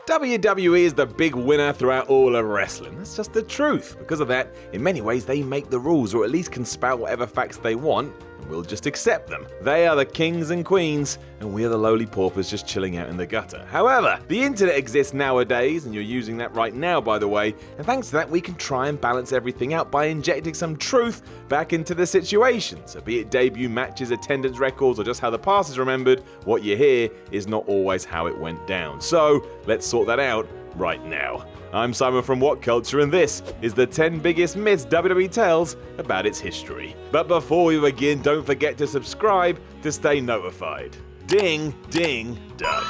WWE is the big winner throughout all of wrestling. That's just the truth. Because of that, in many ways they make the rules, or at least can spout whatever facts they want, and we'll just accept them. They are the kings and queens, and we are the lowly paupers just chilling out in the gutter. However, the internet exists nowadays, and you're using that right now, by the way, and thanks to that we can try and balance everything out by injecting some truth back into the situation. So be it debut matches, attendance records, or just how the past is remembered, what you hear is not always how it went down. So let's sort that out right now. I'm Simon from WhatCulture, and this is the 10 biggest myths WWE tells about its history. But before we begin, don't forget to subscribe to stay notified. Ding, ding, done.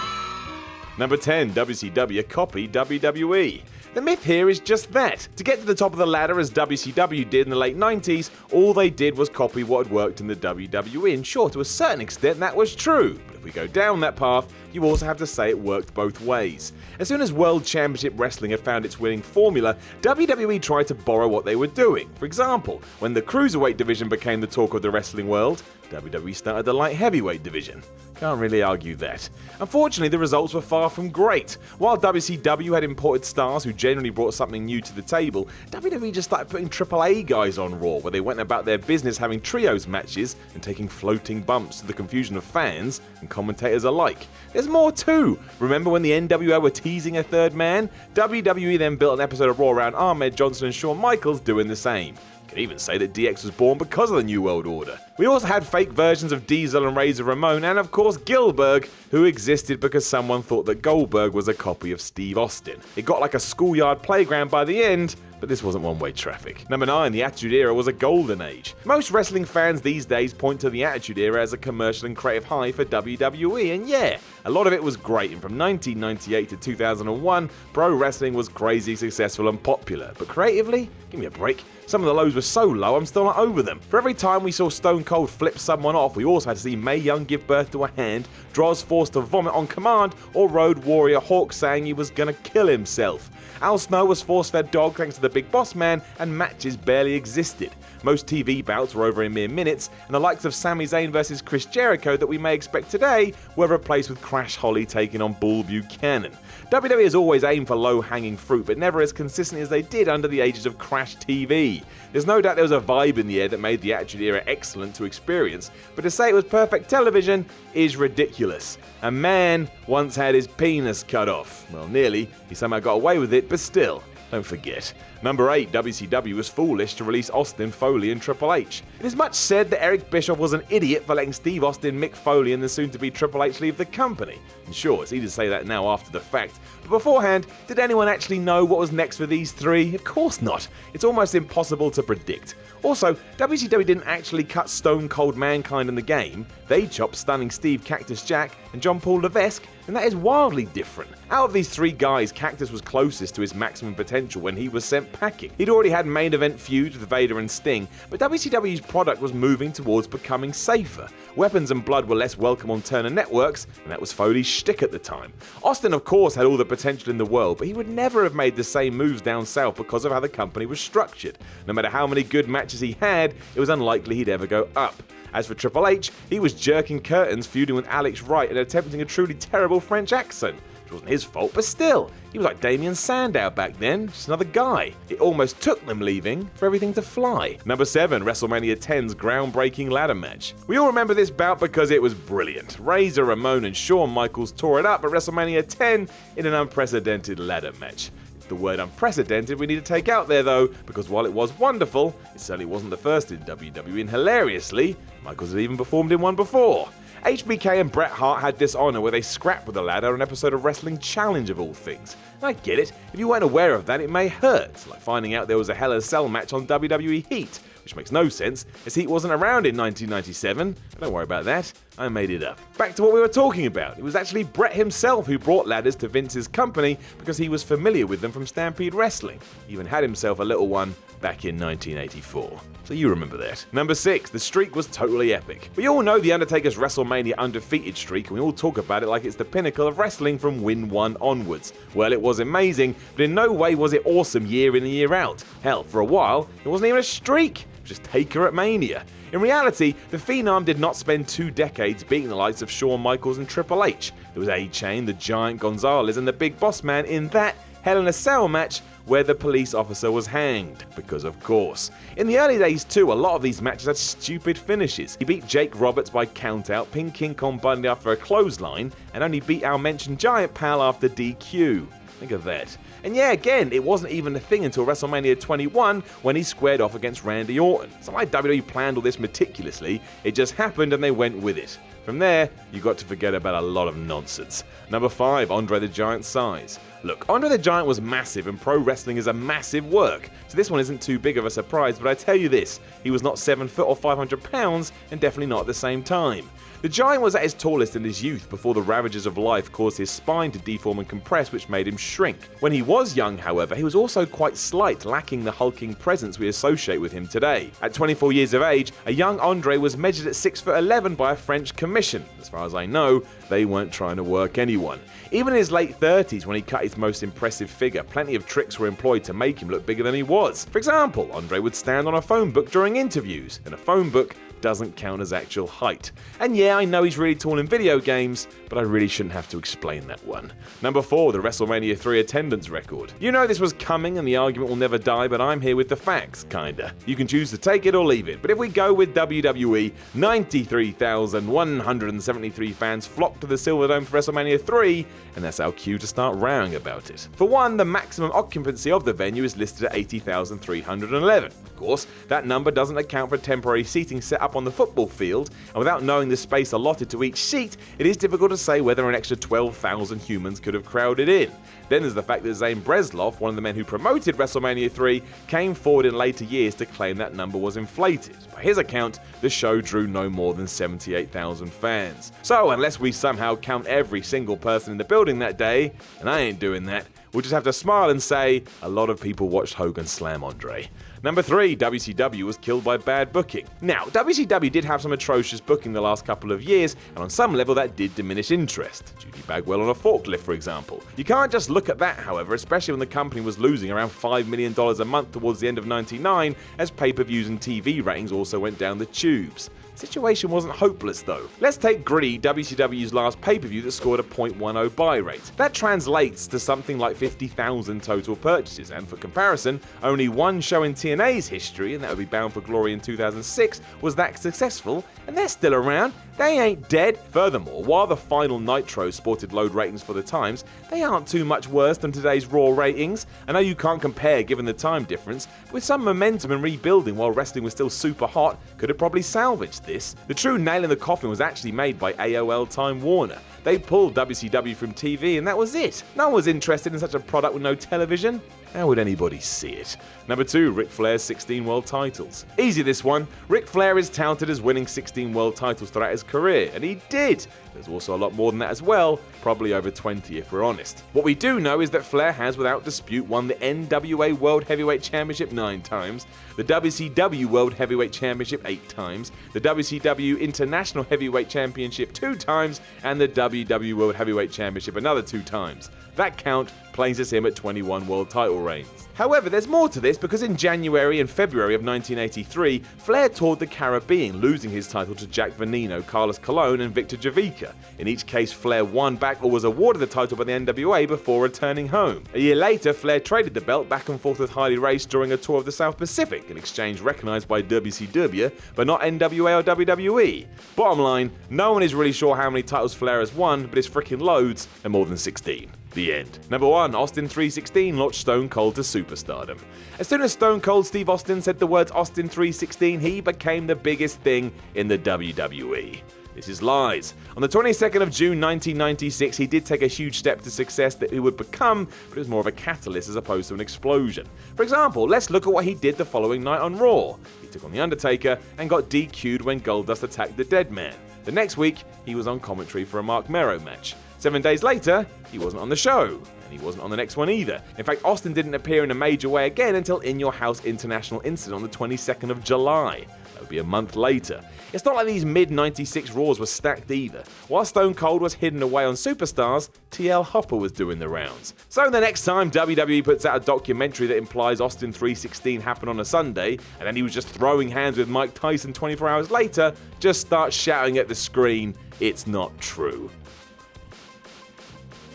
Number 10, WCW copied WWE. The myth here is just that. To get to the top of the ladder as WCW did in the late 90s, all they did was copy what had worked in the WWE, and sure, to a certain extent that was true. But if we go down that path, you also have to say it worked both ways. As soon as World Championship Wrestling had found its winning formula, WWE tried to borrow what they were doing. For example, when the Cruiserweight division became the talk of the wrestling world, WWE started the light heavyweight division. Can't really argue that. Unfortunately, the results were far from great. While WCW had imported stars who generally brought something new to the table, WWE just started putting AAA guys on Raw, where they went about their business having trios matches and taking floating bumps to the confusion of fans and commentators alike. There's more too. Remember when the NWO were teasing a third man? WWE then built an episode of Raw around Ahmed Johnson and Shawn Michaels doing the same. You could even say that DX was born because of the New World Order. We also had fake versions of Diesel and Razor Ramon, and of course Gillberg, who existed because someone thought that Goldberg was a copy of Steve Austin. It got like a schoolyard playground by the end, but this wasn't one-way traffic. Number 9, the Attitude Era was a golden age. Most wrestling fans these days point to the Attitude Era as a commercial and creative high for WWE, and yeah, a lot of it was great, and from 1998 to 2001, pro wrestling was crazy successful and popular. But creatively, give me a break. Some of the lows were so low, I'm still not over them. For every time we saw Stone Cold flip someone off, we also had to see Mae Young give birth to a hand, Droz forced to vomit on command, or Road Warrior Hawk saying he was gonna kill himself. Al Snow was force-fed dog thanks to the Big Boss Man, and matches barely existed. Most TV bouts were over in mere minutes, and the likes of Sami Zayn versus Chris Jericho that we may expect today were replaced with Crash Holly taking on Bull Buchanan. WWE has always aimed for low-hanging fruit, but never as consistently as they did under the ages of Crash TV. There's no doubt there was a vibe in the air that made the Attitude Era excellent to experience, but to say it was perfect television is ridiculous. A man once had his penis cut off. Well, nearly. He somehow got away with it, but still. Don't forget. Number 8, WCW was foolish to release Austin, Foley and Triple H. It is much said that Eric Bischoff was an idiot for letting Steve Austin, Mick Foley and the soon-to-be Triple H leave the company. And sure, it's easy to say that now after the fact, but beforehand, did anyone actually know what was next for these three? Of course not. It's almost impossible to predict. Also, WCW didn't actually cut Stone Cold Mankind in the game. They chopped Stunning Steve Cactus Jack and John Paul Levesque, and that is wildly different. Out of these three guys, Cactus was closest to his maximum potential when he was sent packing. He'd already had main event feuds with Vader and Sting, but WCW's product was moving towards becoming safer. Weapons and blood were less welcome on Turner Networks, and that was Foley's shtick at the time. Austin, of course, had all the potential in the world, but he would never have made the same moves down south because of how the company was structured. No matter how many good matches he had, it was unlikely he'd ever go up. As for Triple H, he was jerking curtains, feuding with Alex Wright and attempting a truly terrible French accent. Which wasn't his fault, but still, he was like Damien Sandow back then, just another guy. It almost took them leaving for everything to fly. Number 7, WrestleMania 10's groundbreaking ladder match. We all remember this bout because it was brilliant. Razor Ramon and Shawn Michaels tore it up at WrestleMania 10 in an unprecedented ladder match. The word unprecedented we need to take out there though, because while it was wonderful, it certainly wasn't the first in WWE, and hilariously, Michaels had even performed in one before. HBK and Bret Hart had this honor where they scrapped with the ladder on an episode of Wrestling Challenge of all things. And I get it, if you weren't aware of that it may hurt, like finding out there was a Hell in a Cell match on WWE Heat, which makes no sense, as Heat wasn't around in 1997, but don't worry about that, I made it up. Back to what we were talking about, it was actually Bret himself who brought ladders to Vince's company because he was familiar with them from Stampede Wrestling. He even had himself a little one back in 1984. So you remember that. Number 6, the streak was totally epic. We all know The Undertaker's WrestleMania undefeated streak, and we all talk about it like it's the pinnacle of wrestling from win 1 onwards. Well, it was amazing, but in no way was it awesome year in and year out. Hell, for a while, it wasn't even a streak. just take her at Mania. In reality, the Phenom did not spend 2 decades beating the likes of Shawn Michaels and Triple H. There was A-Chain, the Giant Gonzalez, and the Big Boss Man in that Hell in a Cell match where the police officer was hanged, because of course. In the early days too, a lot of these matches had stupid finishes. He beat Jake Roberts by countout, pinned King Kong Bundy after a clothesline, and only beat our mentioned Giant Pal after DQ. Think of that. And yeah, again, it wasn't even a thing until WrestleMania 21 when he squared off against Randy Orton. It's not like WWE planned all this meticulously, it just happened and they went with it. From there, you got to forget about a lot of nonsense. Number 5, Andre the Giant's size. Look, Andre the Giant was massive and pro wrestling is a massive work, so this one isn't too big of a surprise, but I tell you this, he was not 7 foot or 500 pounds and definitely not at the same time. The Giant was at his tallest in his youth before the ravages of life caused his spine to deform and compress, which made him shrink. When he was young, however, he was also quite slight, lacking the hulking presence we associate with him today. At 24 years of age, a young Andre was measured at 6'11" by a French commission. As far as I know, they weren't trying to work anyone. Even in his late 30s, when he cut his most impressive figure, plenty of tricks were employed to make him look bigger than he was. For example, Andre would stand on a phone book during interviews, and a phone book doesn't count as actual height. And yeah, I know he's really tall in video games, but I really shouldn't have to explain that one. Number 4, the WrestleMania 3 attendance record. You know this was coming and the argument will never die, but I'm here with the facts, kinda. You can choose to take it or leave it, but if we go with WWE, 93,173 fans flocked to the Silverdome for WrestleMania 3, and that's our cue to start rowing about it. For one, the maximum occupancy of the venue is listed at 80,311. Of course, that number doesn't account for temporary seating set up on the football field, and without knowing the space allotted to each seat, it is difficult to say whether an extra 12,000 humans could have crowded in. Then there's the fact that ZANE BRESLOFF, one of the men who promoted WrestleMania 3, came forward in later years to claim that number was inflated. By his account, the show drew no more than 78,000 fans. So unless we somehow count every single person in the building that day, and I ain't doing that, we'll just have to smile and say, a lot of people watched Hogan slam Andre. Number 3, WCW was killed by bad booking. Now, WCW did have some atrocious booking the last couple of years, and on some level that did diminish interest. Judy Bagwell on a forklift, for example. You can't just look at that, however, especially when the company was losing around $5 million a month towards the end of '99, as pay-per-views and TV ratings also went down the tubes. The situation wasn't hopeless though. Let's take Gritty, WCW's last pay-per-view that scored a .10 buy rate. That translates to something like 50,000 total purchases, and for comparison, only one show in TNA's history, and that would be Bound for Glory in 2006, was that successful, and they're still around. They ain't dead. Furthermore, while the final Nitro sported low ratings for the times, they aren't too much worse than today's Raw ratings. I know you can't compare given the time difference, but with some momentum and rebuilding while wrestling was still super hot, could have probably salvaged this. The true nail in the coffin was actually made by AOL Time Warner. They pulled WCW from TV and that was it. No one was interested in such a product with no television. How would anybody see it? Number 2, Ric Flair's 16 world titles. Easy this one. Ric Flair is touted as winning 16 world titles throughout his career, and he did. There's also a lot more than that as well, probably over 20 if we're honest. What we do know is that Flair has without dispute won the NWA World Heavyweight Championship 9 times, the WCW World Heavyweight Championship 8 times, the WCW International Heavyweight Championship 2 times, and the WW World Heavyweight Championship another 2 times. That count places him at 21 world title reigns. However, there's more to this because in January and February of 1983, Flair toured the Caribbean, losing his title to Jack Veneno, Carlos Colon, and Victor Javica. In each case, Flair won back or was awarded the title by the NWA before returning home. A year later, Flair traded the belt back and forth with Harley Race during a tour of the South Pacific, an exchange recognized by WCW, but not NWA or WWE. Bottom line, no one is really sure how many titles Flair has won, but it's freaking loads and more than 16. The end. Number 1, Austin 316 launched Stone Cold to superstardom. As soon as Stone Cold Steve Austin said the words Austin 316, he became the biggest thing in the WWE. This is lies. On the 22nd of June 1996, he did take a huge step to success that he would become, but it was more of a catalyst as opposed to an explosion. For example, let's look at what he did the following night on Raw. He took on The Undertaker and got DQ'd when Goldust attacked the Dead Man. The next week, he was on commentary for a Mark Mero match. 7 days later, he wasn't on the show, and he wasn't on the next one either. In fact, Austin didn't appear in a major way again until In Your House International Incident on the 22nd of July. That would be a month later. It's not like these mid-96 Raws were stacked either. While Stone Cold was hidden away on Superstars, TL Hopper was doing the rounds. So the next time WWE puts out a documentary that implies Austin 316 happened on a Sunday, and then he was just throwing hands with Mike Tyson 24 hours later, just start shouting at the screen, "It's not true."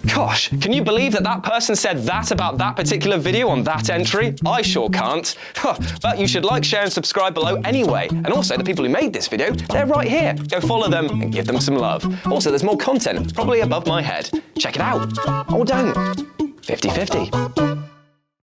Gosh, can you believe that person said that about that particular video on that entry? I sure can't. But you should like, share and subscribe below anyway. And also, the people who made this video, they're right here. Go follow them and give them some love. Also, there's more content, probably above my head. Check it out. Or don't. 50-50.